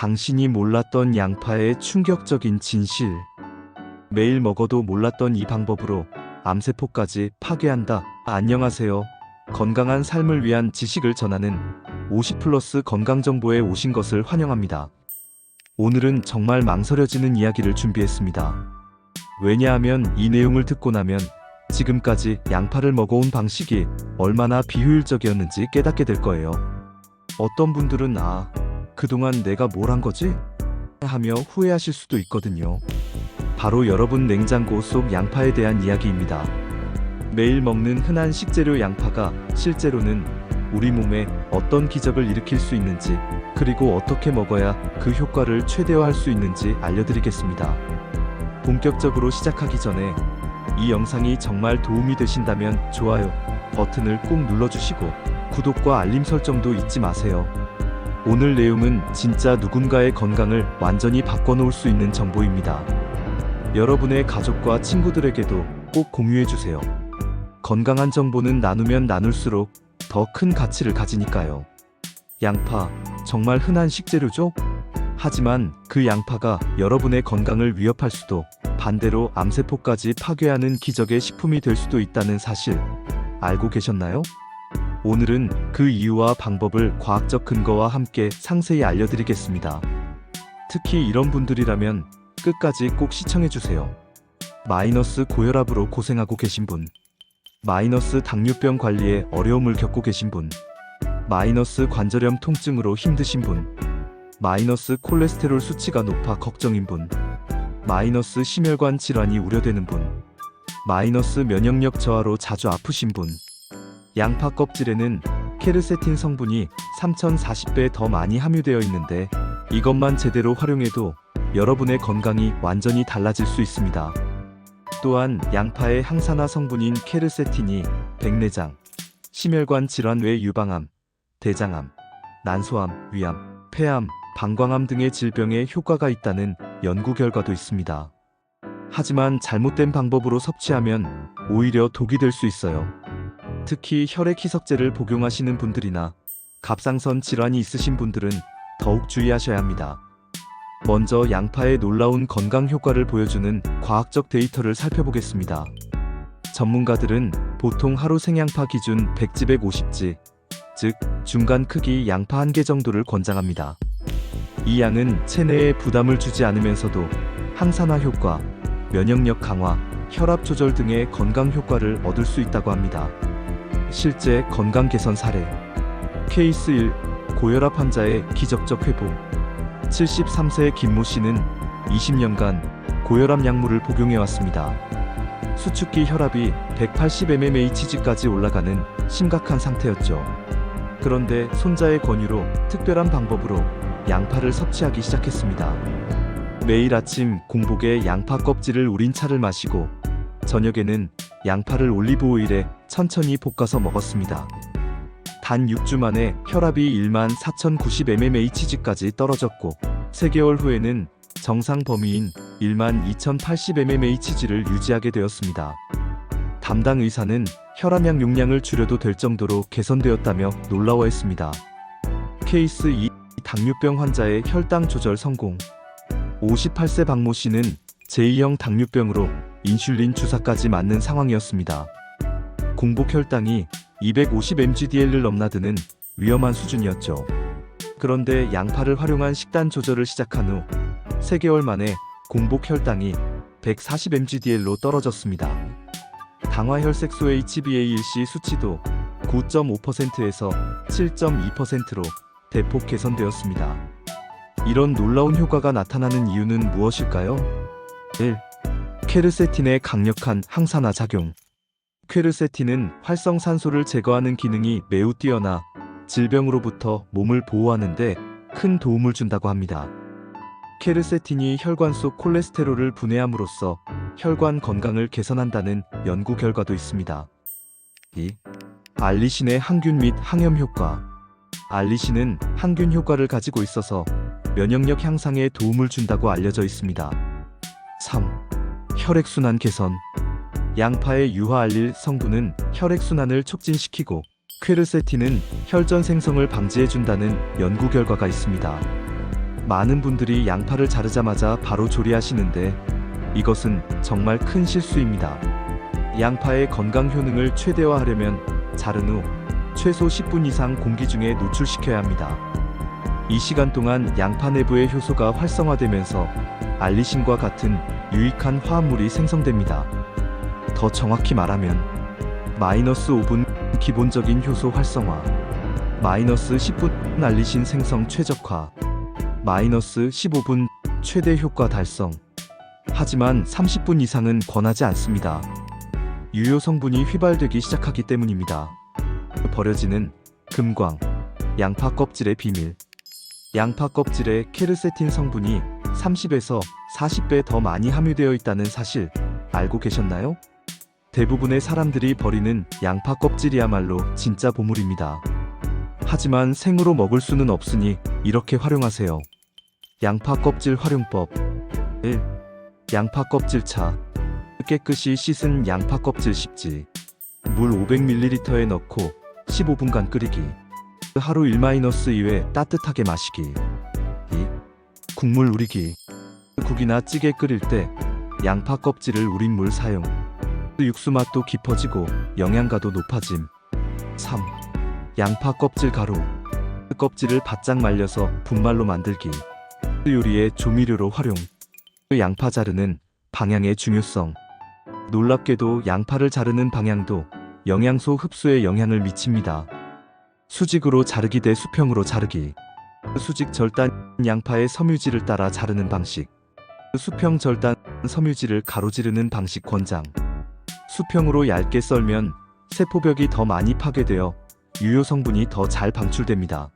당신이 몰랐던 양파의 충격적인 진실. 매일 먹어도 몰랐던 이 방법으로 암세포까지 파괴한다. 안녕하세요. 건강한 삶을 위한 지식을 전하는 50플러스 건강정보에 오신 것을 환영합니다. 오늘은 정말 망설여지는 이야기를 준비했습니다. 왜냐하면 이 내용을 듣고 나면 지금까지 양파를 먹어온 방식이 얼마나 비효율적이었는지 깨닫게 될 거예요. 어떤 분들은 그동안 내가 뭘 한 거지? 하며 후회하실 수도 있거든요. 바로 여러분 냉장고 속 양파에 대한 이야기입니다. 매일 먹는 흔한 식재료 양파가 실제로는 우리 몸에 어떤 기적을 일으킬 수 있는지, 그리고 어떻게 먹어야 그 효과를 최대화할 수 있는지 알려드리겠습니다. 본격적으로 시작하기 전에 이 영상이 정말 도움이 되신다면 좋아요 버튼을 꼭 눌러주시고 구독과 알림 설정도 잊지 마세요. 오늘 내용은 진짜 누군가의 건강을 완전히 바꿔놓을 수 있는 정보입니다. 여러분의 가족과 친구들에게도 꼭 공유해주세요. 건강한 정보는 나누면 나눌수록 더 큰 가치를 가지니까요. 양파, 정말 흔한 식재료죠? 하지만 그 양파가 여러분의 건강을 위협할 수도, 반대로 암세포까지 파괴하는 기적의 식품이 될 수도 있다는 사실 알고 계셨나요? 오늘은 그 이유와 방법을 과학적 근거와 함께 상세히 알려드리겠습니다. 특히 이런 분들이라면 끝까지 꼭 시청해주세요. 마이너스 고혈압으로 고생하고 계신 분, 마이너스 당뇨병 관리에 어려움을 겪고 계신 분, 마이너스 관절염 통증으로 힘드신 분, 마이너스 콜레스테롤 수치가 높아 걱정인 분, 마이너스 심혈관 질환이 우려되는 분, 마이너스 면역력 저하로 자주 아프신 분. 양파 껍질에는 케르세틴 성분이 3040배 더 많이 함유되어 있는데 이것만 제대로 활용해도 여러분의 건강이 완전히 달라질 수 있습니다. 또한 양파의 항산화 성분인 케르세틴이 백내장, 심혈관 질환 외 유방암, 대장암, 난소암, 위암, 폐암, 방광암 등의 질병에 효과가 있다는 연구 결과도 있습니다. 하지만 잘못된 방법으로 섭취하면 오히려 독이 될 수 있어요. 특히 혈액 희석제를 복용하시는 분들이나 갑상선 질환이 있으신 분들은 더욱 주의하셔야 합니다. 먼저 양파의 놀라운 건강 효과를 보여주는 과학적 데이터를 살펴보겠습니다. 전문가들은 보통 하루 생양파 기준 100지 150지, 즉 중간 크기 양파 1개 정도를 권장합니다. 이 양은 체내에 부담을 주지 않으면서도 항산화 효과, 면역력 강화, 혈압 조절 등의 건강 효과를 얻을 수 있다고 합니다. 실제 건강 개선 사례. 케이스 1. 고혈압 환자의 기적적 회복. 73세 김모 씨는 20년간 고혈압 약물을 복용해왔습니다. 수축기 혈압이 180mmHg까지 올라가는 심각한 상태였죠. 그런데 손자의 권유로 특별한 방법으로 양파를 섭취하기 시작했습니다. 매일 아침 공복에 양파 껍질을 우린 차를 마시고 저녁에는 양파를 올리브 오일에 천천히 볶아서 먹었습니다. 단 6주 만에 혈압이 14,090mmHg까지 떨어졌고 3개월 후에는 정상 범위인 12,080mmHg를 유지하게 되었습니다. 담당 의사는 혈압약 용량을 줄여도 될 정도로 개선되었다며 놀라워했습니다. 케이스 2. 당뇨병 환자의 혈당 조절 성공. 58세 박모 씨는 제2형 당뇨병으로 인슐린 주사까지 맞는 상황이었습니다. 공복 혈당이 250mg/dl을 넘나드는 위험한 수준이었죠. 그런데 양파를 활용한 식단 조절을 시작한 후 3개월 만에 공복 혈당이 140mg/dl로 떨어졌습니다. 당화혈색소 HbA1c 수치도 9.5%에서 7.2%로 대폭 개선되었습니다. 이런 놀라운 효과가 나타나는 이유는 무엇일까요? 1. 케르세틴의 강력한 항산화 작용. 케르세틴은 활성산소를 제거하는 기능이 매우 뛰어나 질병으로부터 몸을 보호하는 데 큰 도움을 준다고 합니다. 케르세틴이 혈관 속 콜레스테롤을 분해함으로써 혈관 건강을 개선한다는 연구 결과도 있습니다. 2. 알리신의 항균 및 항염 효과. 알리신은 항균 효과를 가지고 있어서 면역력 향상에 도움을 준다고 알려져 있습니다. 3. 혈액순환 개선. 양파의 유화알릴 성분은 혈액순환을 촉진시키고 퀘르세틴은 혈전 생성을 방지해준다는 연구 결과가 있습니다. 많은 분들이 양파를 자르자마자 바로 조리하시는데 이것은 정말 큰 실수입니다. 양파의 건강 효능을 최대화하려면 자른 후 최소 10분 이상 공기 중에 노출시켜야 합니다. 이 시간 동안 양파 내부의 효소가 활성화되면서 알리신과 같은 유익한 화합물이 생성됩니다. 더 정확히 말하면 마이너스 5분 기본적인 효소 활성화, 마이너스 10분 알리신 생성 최적화, 마이너스 15분 최대 효과 달성. 하지만 30분 이상은 권하지 않습니다. 유효 성분이 휘발되기 시작하기 때문입니다. 버려지는 금광, 양파 껍질의 비밀. 양파 껍질에 케르세틴 성분이 30에서 40배 더 많이 함유되어 있다는 사실 알고 계셨나요? 대부분의 사람들이 버리는 양파 껍질이야말로 진짜 보물입니다. 하지만 생으로 먹을 수는 없으니 이렇게 활용하세요. 양파 껍질 활용법. 1. 양파 껍질차. 깨끗이 씻은 양파 껍질 씹지. 물 500ml에 넣고 15분간 끓이기. 하루 1-2회 따뜻하게 마시기. 2. 국물 우리기. 국이나 찌개 끓일 때 양파 껍질을 우린 물 사용. 육수 맛도 깊어지고 영양가도 높아짐. 3. 양파 껍질 가루. 껍질을 바짝 말려서 분말로 만들기. 요리의 조미료로 활용. 양파 자르는 방향의 중요성. 놀랍게도 양파를 자르는 방향도 영양소 흡수에 영향을 미칩니다. 수직으로 자르기 대 수평으로 자르기. 수직 절단 양파의 섬유질을 따라 자르는 방식. 수평 절단 섬유질을 가로지르는 방식 권장. 수평으로 얇게 썰면 세포벽이 더 많이 파괴되어 유효 성분이 더 잘 방출됩니다.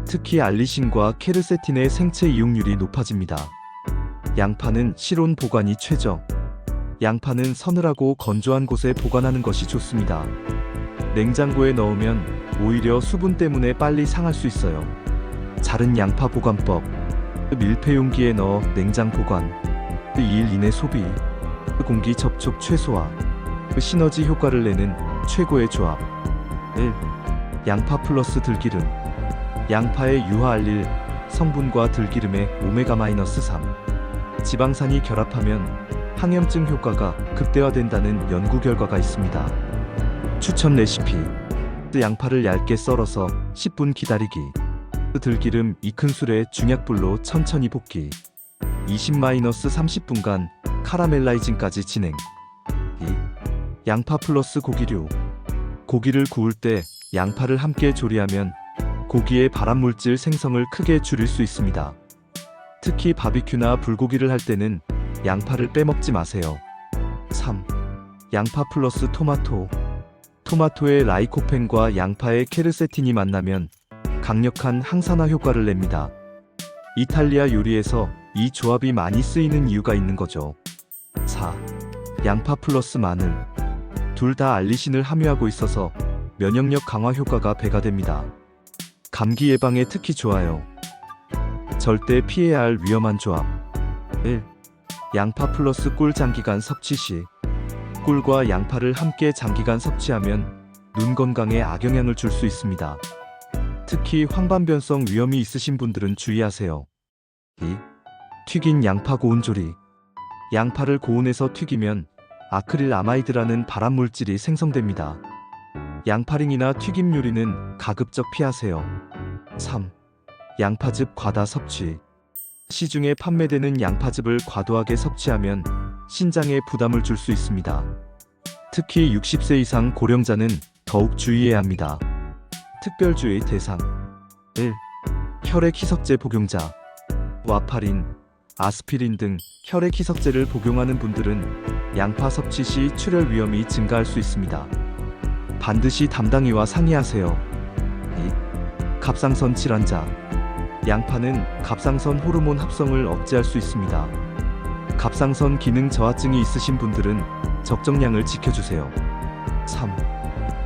특히 알리신과 케르세틴의 생체 이용률이 높아집니다. 양파는 실온 보관이 최적. 양파는 서늘하고 건조한 곳에 보관하는 것이 좋습니다. 냉장고에 넣으면 오히려 수분 때문에 빨리 상할 수 있어요. 자른 양파 보관법. 밀폐 용기에 넣어 냉장 보관. 2일 이내 소비. 공기 접촉 최소화. 시너지 효과를 내는 최고의 조합. 1. 양파 플러스 들기름. 양파의 유화알릴 성분과 들기름의 오메가-3 지방산이 결합하면 항염증 효과가 극대화된다는 연구 결과가 있습니다. 추천 레시피. 양파를 얇게 썰어서 10분 기다리기. 들기름 2큰술에 중약불로 천천히 볶기. 20-30분간 카라멜라이징까지 진행. 2. 양파 플러스 고기류. 고기를 구울 때 양파를 함께 조리하면 고기의 발암물질 생성을 크게 줄일 수 있습니다. 특히 바비큐나 불고기를 할 때는 양파를 빼먹지 마세요. 3. 양파 플러스 토마토. 토마토의 라이코펜과 양파의 케르세틴이 만나면 강력한 항산화 효과를 냅니다. 이탈리아 요리에서 이 조합이 많이 쓰이는 이유가 있는 거죠. 4. 양파 플러스 마늘. 둘 다 알리신을 함유하고 있어서 면역력 강화 효과가 배가 됩니다. 감기 예방에 특히 좋아요. 절대 피해야 할 위험한 조합. 1. 양파 플러스 꿀 장기간 섭취 시. 꿀과 양파를 함께 장기간 섭취하면 눈 건강에 악영향을 줄 수 있습니다. 특히 황반변성 위험이 있으신 분들은 주의하세요. 2. 튀긴 양파 고온 조리. 양파를 고온에서 튀기면 아크릴 아마이드라는 발암물질이 생성됩니다. 양파링이나 튀김 요리는 가급적 피하세요. 3. 양파즙 과다 섭취. 시중에 판매되는 양파즙을 과도하게 섭취하면 신장에 부담을 줄 수 있습니다. 특히 60세 이상 고령자는 더욱 주의해야 합니다. 특별주의 대상. 1. 혈액 희석제 복용자. 와파린, 아스피린 등 혈액 희석제를 복용하는 분들은 양파 섭취 시 출혈 위험이 증가할 수 있습니다. 반드시 담당의와 상의하세요. 2. 갑상선 질환자. 양파는 갑상선 호르몬 합성을 억제할 수 있습니다. 갑상선 기능 저하증이 있으신 분들은 적정량을 지켜주세요. 3.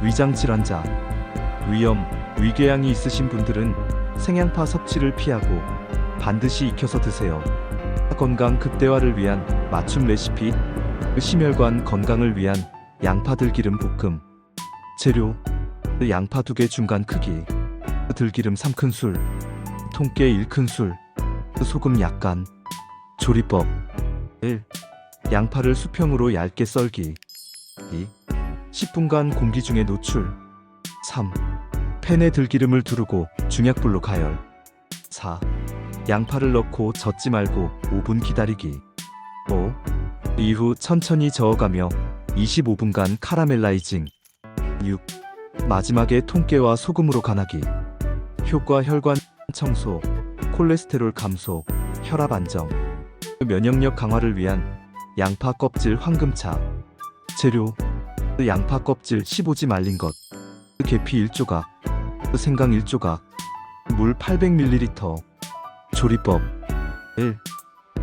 위장 질환자. 위염, 위궤양이 있으신 분들은 생양파 섭취를 피하고 반드시 익혀서 드세요. 건강 극대화를 위한 맞춤 레시피. 심혈관 건강을 위한 양파 들기름 볶음. 재료. 양파 2개 중간 크기. 들기름 3큰술. 통깨 1큰술. 소금 약간. 조리법 1. 양파를 수평으로 얇게 썰기. 2. 10분간 공기 중에 노출. 3. 팬에 들기름을 두르고 중약불로 가열. 4. 양파를 넣고 젓지 말고 5분 기다리기. 5. 이후 천천히 저어가며 25분간 카라멜라이징. 6. 마지막에 통깨와 소금으로 간하기. 효과 혈관 청소, 콜레스테롤 감소, 혈압 안정, 면역력 강화를 위한 양파 껍질 황금차. 재료: 양파 껍질 15지 말린 것, 계피 1조각, 생강 1조각, 물 800ml. 조리법 1.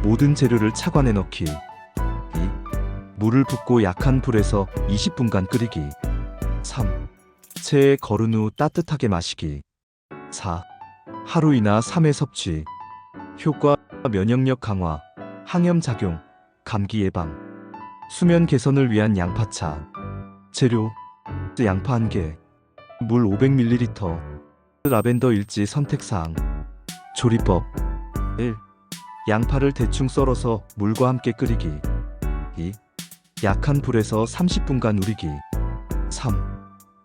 모든 재료를 차관에 넣기. 2. 물을 붓고 약한 불에서 20분간 끓이기. 3. 체에 거른 후 따뜻하게 마시기. 4. 하루이나 3회 섭취. 효과: 면역력 강화, 항염 작용, 감기 예방, 수면 개선을 위한 양파차. 재료: 양파 1개, 물 500ml, 라벤더 일지 선택사항. 조리법 1. 양파를 대충 썰어서 물과 함께 끓이기. 2. 약한 불에서 30분간 우리기. 3.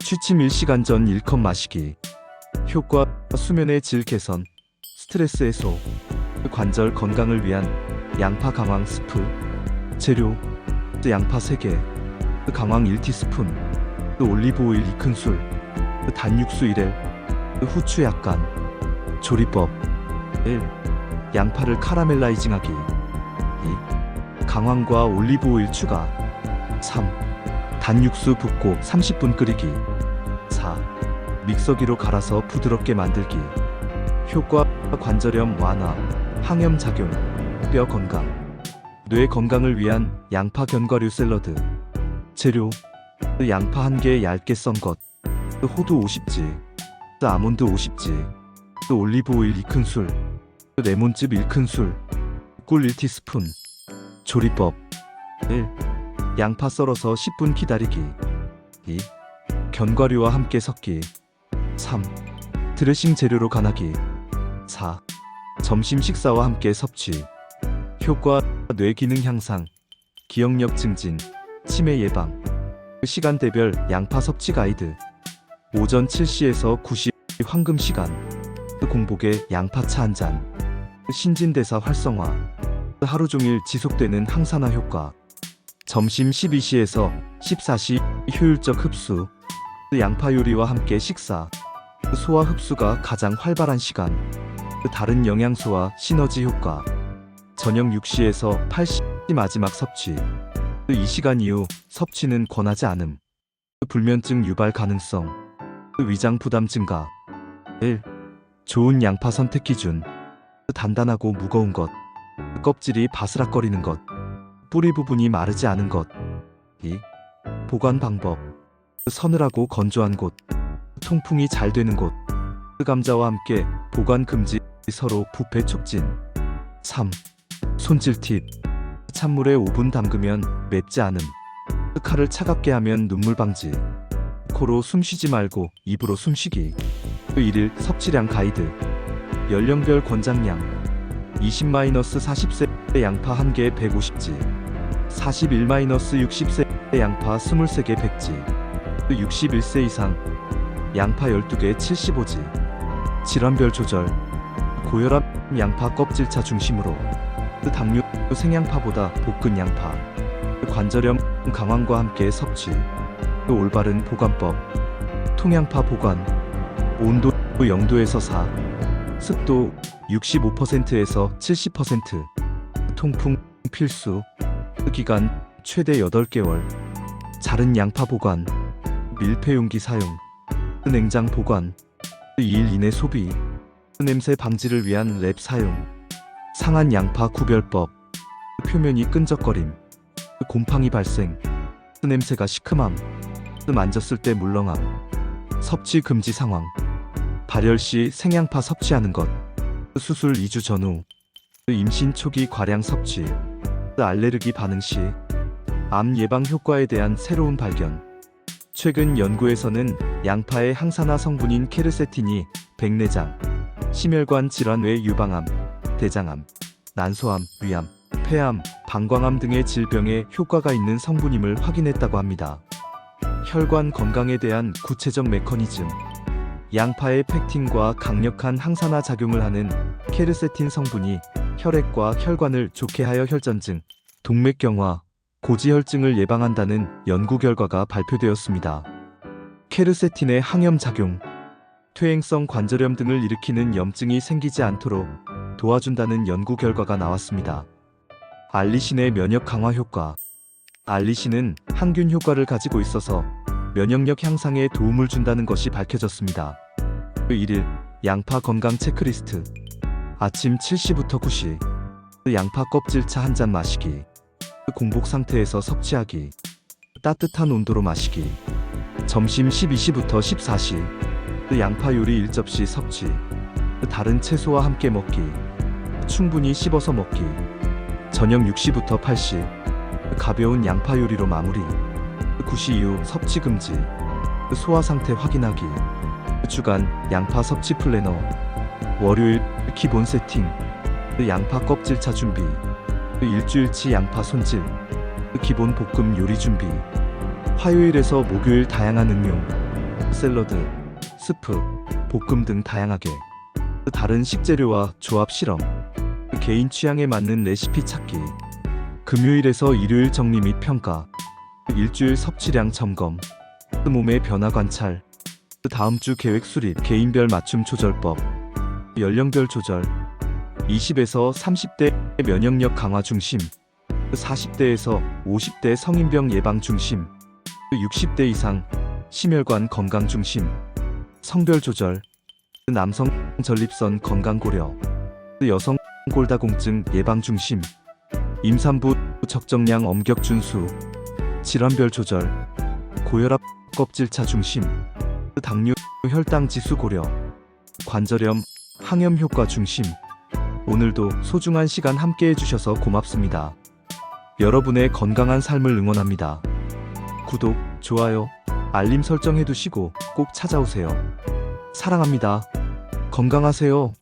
취침 1시간 전 1컵 마시기. 효과: 수면의 질 개선, 스트레스 해소, 관절 건강을 위한 양파 강황 스프. 재료: 양파 3개, 강황 1티스푼, 올리브 오일 2큰술, 단육수 1엘, 후추 약간. 조리법 1. 양파를 카라멜라이징하기. 2. 강황과 올리브 오일 추가. 3. 단육수 붓고 30분 끓이기. 4. 믹서기로 갈아서 부드럽게 만들기. 효과: 관절염 완화, 항염 작용, 뼈 건강, 뇌 건강을 위한 양파 견과류 샐러드. 재료: 양파 1개 얇게 썬 것, 호두 50지, 아몬드 50지, 올리브 오일 2큰술, 레몬즙 1큰술, 꿀 1티스푼. 조리법 1. 양파 썰어서 10분 기다리기. 2. 견과류와 함께 섞기. 3. 드레싱 재료로 간하기. 4. 점심 식사와 함께 섭취. 효과: 뇌 기능 향상, 기억력 증진, 치매 예방. 시간대별 양파 섭취 가이드. 오전 7시에서 9시 황금 시간. 공복에 양파차 1잔. 신진대사 활성화, 하루 종일 지속되는 항산화 효과. 점심 12시에서 14시 효율적 흡수. 양파 요리와 함께 식사. 소화 흡수가 가장 활발한 시간. 다른 영양소와 시너지 효과. 저녁 6시에서 8시 마지막 섭취. 이 시간 이후 섭취는 권하지 않음. 불면증 유발 가능성, 위장 부담 증가. 1. 좋은 양파 선택 기준: 단단하고 무거운 것, 껍질이 바스락거리는 것, 뿌리 부분이 마르지 않은 것. 2. 보관 방법: 서늘하고 건조한 곳, 통풍이 잘 되는 곳. 감자와 함께 보관 금지, 서로 부패 촉진. 3. 손질 팁: 찬물에 5분 담그면 맵지 않음. 칼을 차갑게 하면 눈물 방지. 코로 숨쉬지 말고 입으로 숨쉬기. 1일 섭취량 가이드. 연령별 권장량: 20-40세 양파 1개 150지, 41-60세 양파 23개 100지, 61세 이상 양파 12개 75지. 질환별 조절: 고혈압 양파 껍질차 중심으로, 당뇨 생양파보다 볶은 양파, 관절염 강황과 함께 섭취. 올바른 보관법: 통양파 보관, 온도 0도에서 4, 습도 65%에서 70%, 통풍 필수, 기간 최대 8개월. 자른 양파 보관, 밀폐용기 사용, 냉장 보관, 2일 이내 소비, 냄새 방지를 위한 랩 사용. 상한 양파 구별법: 표면이 끈적거림, 곰팡이 발생, 냄새가 시큼함, 만졌을 때 물렁함. 섭취 금지 상황: 발열 시 생양파 섭취하는 것, 수술 2주 전후, 임신 초기 과량 섭취, 알레르기 반응 시. 암 예방 효과에 대한 새로운 발견: 최근 연구에서는 양파의 항산화 성분인 케르세틴이 백내장, 심혈관 질환 외 유방암, 대장암, 난소암, 위암, 폐암, 방광암 등의 질병에 효과가 있는 성분임을 확인했다고 합니다. 혈관 건강에 대한 구체적 메커니즘. 양파의 펙틴과 강력한 항산화 작용을 하는 케르세틴 성분이 혈액과 혈관을 좋게 하여 혈전증, 동맥경화, 고지혈증을 예방한다는 연구 결과가 발표되었습니다. 케르세틴의 항염 작용. 퇴행성 관절염 등을 일으키는 염증이 생기지 않도록 도와준다는 연구 결과가 나왔습니다. 알리신의 면역 강화 효과. 알리신은 항균 효과를 가지고 있어서 면역력 향상에 도움을 준다는 것이 밝혀졌습니다. 1일 양파 건강 체크리스트. 아침 7시부터 9시 양파 껍질차 한 잔 마시기. 공복 상태에서 섭취하기. 따뜻한 온도로 마시기. 점심 12시부터 14시 양파 요리 1접시 섭취. 다른 채소와 함께 먹기. 충분히 씹어서 먹기. 저녁 6시부터 8시 가벼운 양파 요리로 마무리. 9시 이후 섭취 금지. 소화 상태 확인하기. 주간 양파 섭취 플래너. 월요일 기본 세팅. 양파 껍질차 준비. 일주일치 양파 손질. 기본 볶음 요리 준비. 화요일에서 목요일 다양한 응용. 샐러드, 스프, 볶음 등 다양하게. 다른 식재료와 조합 실험. 개인 취향에 맞는 레시피 찾기. 금요일에서 일요일 정리 및 평가. 일주일 섭취량 점검. 몸의 변화 관찰. 다음 주 계획 수립. 개인별 맞춤 조절법. 연령별 조절. 20에서 30대 면역력 강화 중심. 40대에서 50대 성인병 예방 중심. 60대 이상 심혈관 건강 중심. 성별 조절. 남성 전립선 건강 고려. 여성 골다공증 예방 중심. 임산부 적정량 엄격 준수. 질환별 조절. 고혈압 껍질차 중심. 당뇨 혈당 지수 고려. 관절염 항염 효과 중심. 오늘도 소중한 시간 함께 해주셔서 고맙습니다. 여러분의 건강한 삶을 응원합니다. 구독, 좋아요, 알림 설정 해두시고 꼭 찾아오세요. 사랑합니다. 건강하세요.